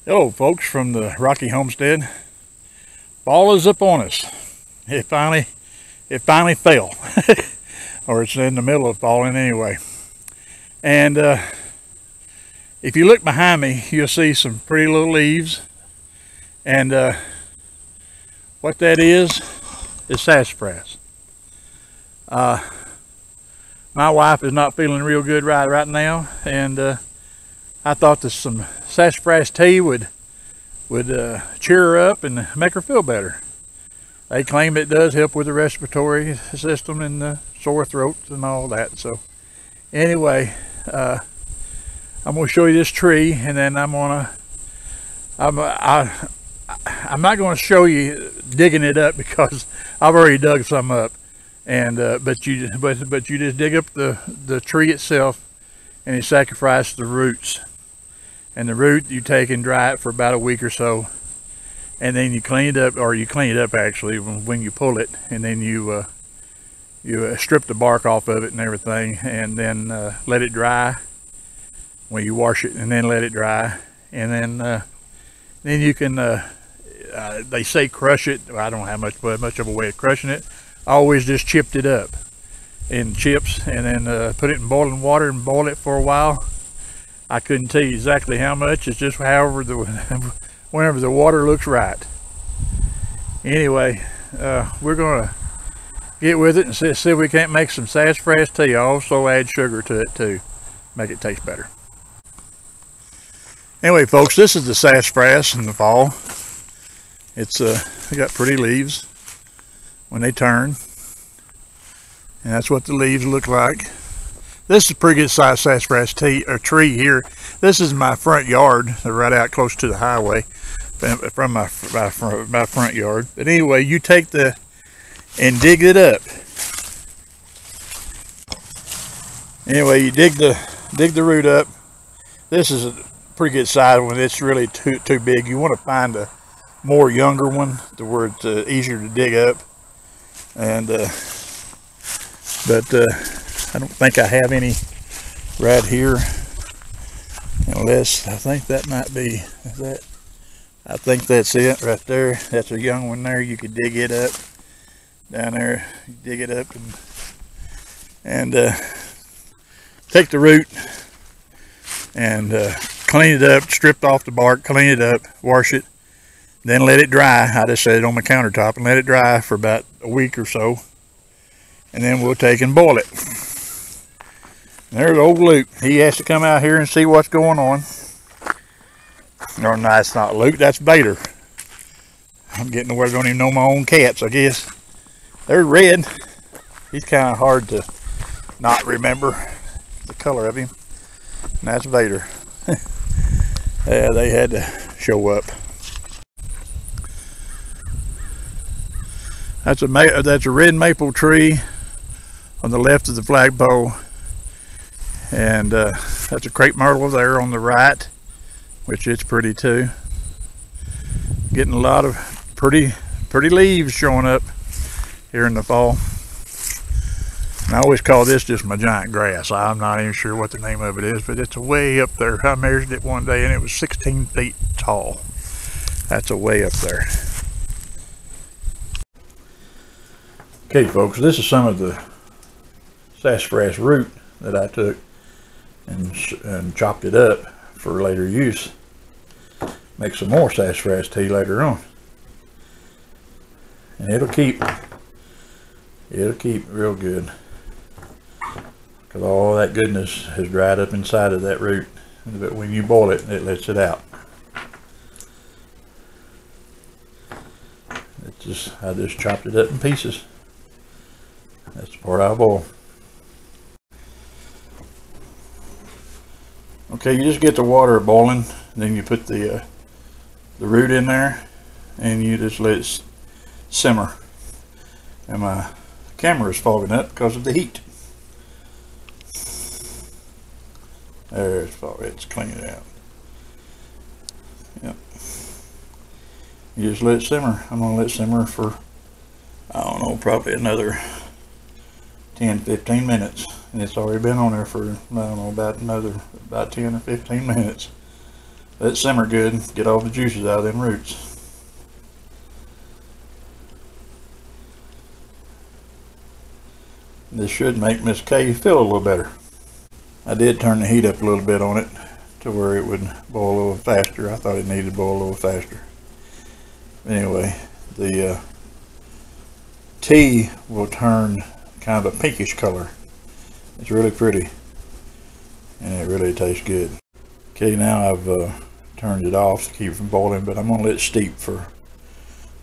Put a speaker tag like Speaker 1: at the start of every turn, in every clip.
Speaker 1: Hello folks from the Rocky Homestead. Fall is upon us. It finally fell. Or it's in the middle of falling anyway. And if you look behind me, you'll see some pretty little leaves. And what that is sassafras. My wife is not feeling real good right now, and I thought that some sassafras tea would cheer her up and make her feel better. They claim it does help with the respiratory system and the sore throats and all that. So anyway, I'm going to show you this tree, and then I'm not going to show you digging it up because I've already dug some up. And but you just dig up the tree itself, and you sacrifice the roots. And the root you take and dry it for about a week or so, and then you clean it up, or you clean it up actually when you pull it, and then you strip the bark off of it and everything, and then let it dry. When you wash it and then let it dry, and then you can they say crush it. Well, I don't have much of a way of crushing it. I always just chipped it up in chips, and then put it in boiling water and boil it for a while. I couldn't tell you exactly how much. It's just however whenever the water looks right. Anyway, we're gonna get with it and see if we can't make some sassafras tea. I also add sugar to it too, make it taste better. Anyway, folks, this is the sassafras in the fall. It's got pretty leaves when they turn, and that's what the leaves look like. This is a pretty good size sassafras tree here. This is my front yard, right out close to the highway from my front yard. But anyway, you take and dig it up. Anyway, you dig the root up. This is a pretty good size one. It's really too big. You want to find a more younger one to where it's easier to dig up. And I don't think I have any right here, unless I think that might be that. I think that's it right there. That's a young one there. You could dig it up down there. You dig it up and take the root and clean it up, strip off the bark, clean it up, wash it, then let it dry. I just set it on my countertop and let it dry for about a week or so, and then we'll take and boil it. There's old Luke. He has to come out here and see what's going on. No, it's not Luke, that's Vader. I'm getting to where I don't even know my own cats, I guess. There's Red. He's kind of hard to not remember the color of him. And that's Vader. Yeah, they had to show up. That's a red maple tree on the left of the flagpole. And that's a crepe myrtle there on the right, which is pretty too. Getting a lot of pretty leaves showing up here in the fall. And I always call this just my giant grass. I'm not even sure what the name of it is, but it's way up there. I measured it one day and it was 16 feet tall. That's a way up there. Okay folks, this is some of the sassafras root that I took and chopped it up for later use. Make some more sassafras tea later on, and it'll keep real good because all that goodness has dried up inside of that root. But when you boil it, it lets it out. I just chopped it up in pieces. That's the part I boil. Okay, you just get the water boiling, then you put the root in there, and you just let it simmer. And my camera is fogging up because of the heat. There, it's cleaning it out. Yep. You just let it simmer. I'm gonna let it simmer for, I don't know, probably another 10-15 minutes, and it's already been on there for, I don't know, about 10 or 15 minutes. Let it simmer good and get all the juices out of them roots. This should make Miss K feel a little better. I did turn the heat up a little bit on it to where it would boil a little faster. I thought it needed to boil a little faster. Anyway, the tea will turn kind of a pinkish color. It's really pretty and it really tastes good. Okay, now I've turned it off to keep it from boiling, but I'm going to let it steep for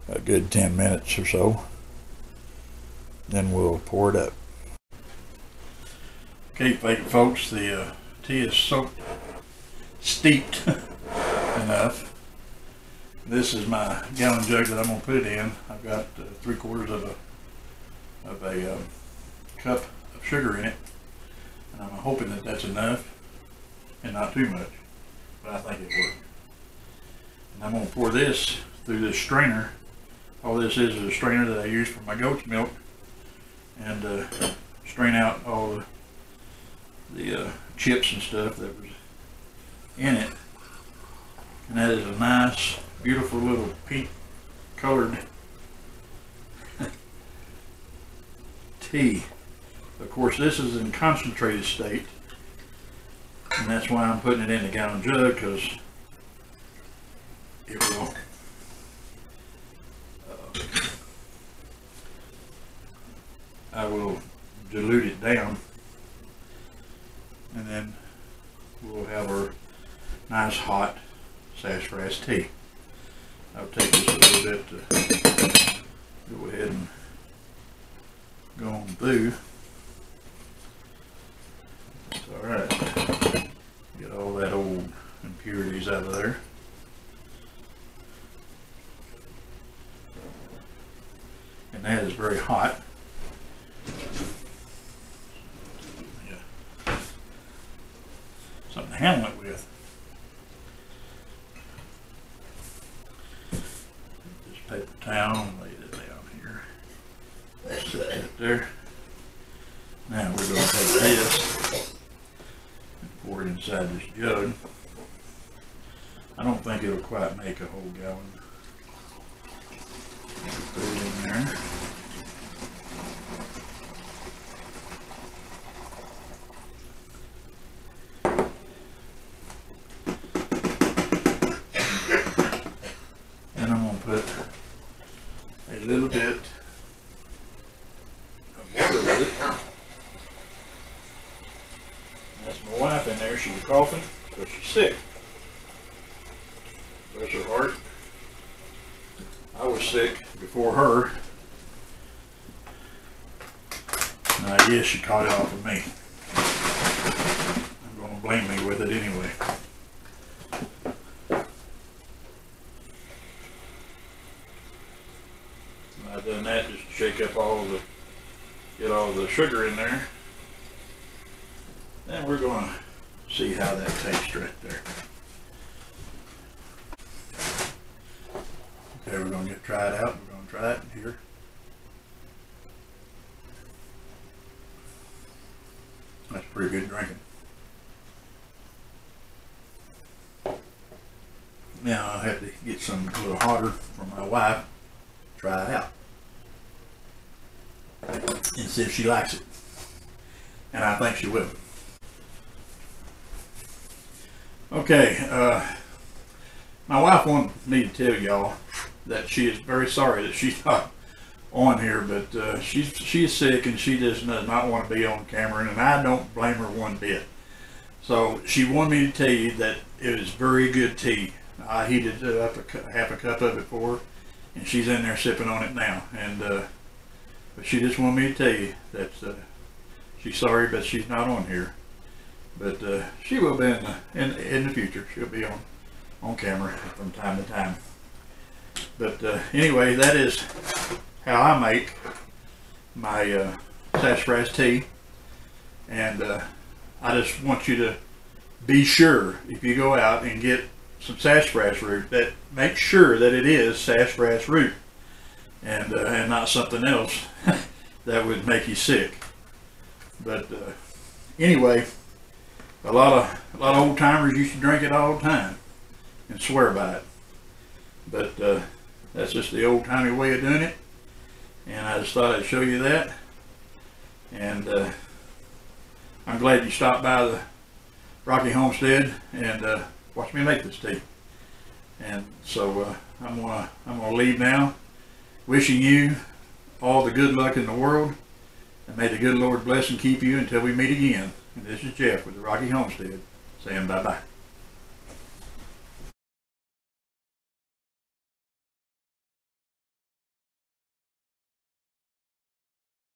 Speaker 1: a good 10 minutes or so. Then we'll pour it up. Okay, folks, the tea is soaked, steeped enough. This is my gallon jug that I'm going to put it in. I've got 3/4 of a cup of sugar in it, and I'm hoping that that's enough and not too much, but I think it worked. And I'm going to pour this through this strainer. All this is a strainer that I use for my goat's milk, and strain out all the chips and stuff that was in it. And that is a nice, beautiful little pink colored tea. Of course, this is in concentrated state, and that's why I'm putting it in a gallon jug, because it will I will dilute it down, and then we'll have our nice hot sassafras tea. I'll take this a little bit to go ahead and go on through. It's alright. Get all that old impurities out of there. And that is very hot. Yeah. Something to handle it with. This paper towel and lay it down here. Set that there. Now we're going to take this and pour it inside this jug. I don't think it'll quite make a whole gallon. Put it in there. And I'm going to put a little bit of water with it. That's my wife in there. She's coughing because she's sick. Bless her heart. I was sick before her, and I guess she caught it off of me. I'm going to blame me with it anyway. And I've done that just to shake up get all the sugar in there. Then we're going to see how that tastes right there. Okay, we're going to try it out. We're going to try it here. That's pretty good drinking. Now I'll have to get something a little hotter for my wife. Try it out. And see if she likes it. And I think she will. Okay, my wife wanted me to tell y'all that she is very sorry that she's not on here, but she's sick and she just does not want to be on camera, and I don't blame her one bit. So she wanted me to tell you that it is very good tea. I heated up half a cup of it for her, and she's in there sipping on it now. And but she just wanted me to tell you that she's sorry, but she's not on here. But she will be in the future. She'll be on camera from time to time. But anyway, that is how I make my sassafras tea. And I just want you to be sure, if you go out and get some sassafras root, that make sure that it is sassafras root, and not something else that would make you sick. But anyway, a lot of old timers used to drink it all the time. and swear by it. But that's just the old-timey way of doing it, and I just thought I'd show you that. And I'm glad you stopped by the Rocky Homestead and watched me make this tea. And so I'm gonna leave now, wishing you all the good luck in the world, and may the good Lord bless and keep you until we meet again. And this is Jeff with the Rocky Homestead saying bye-bye.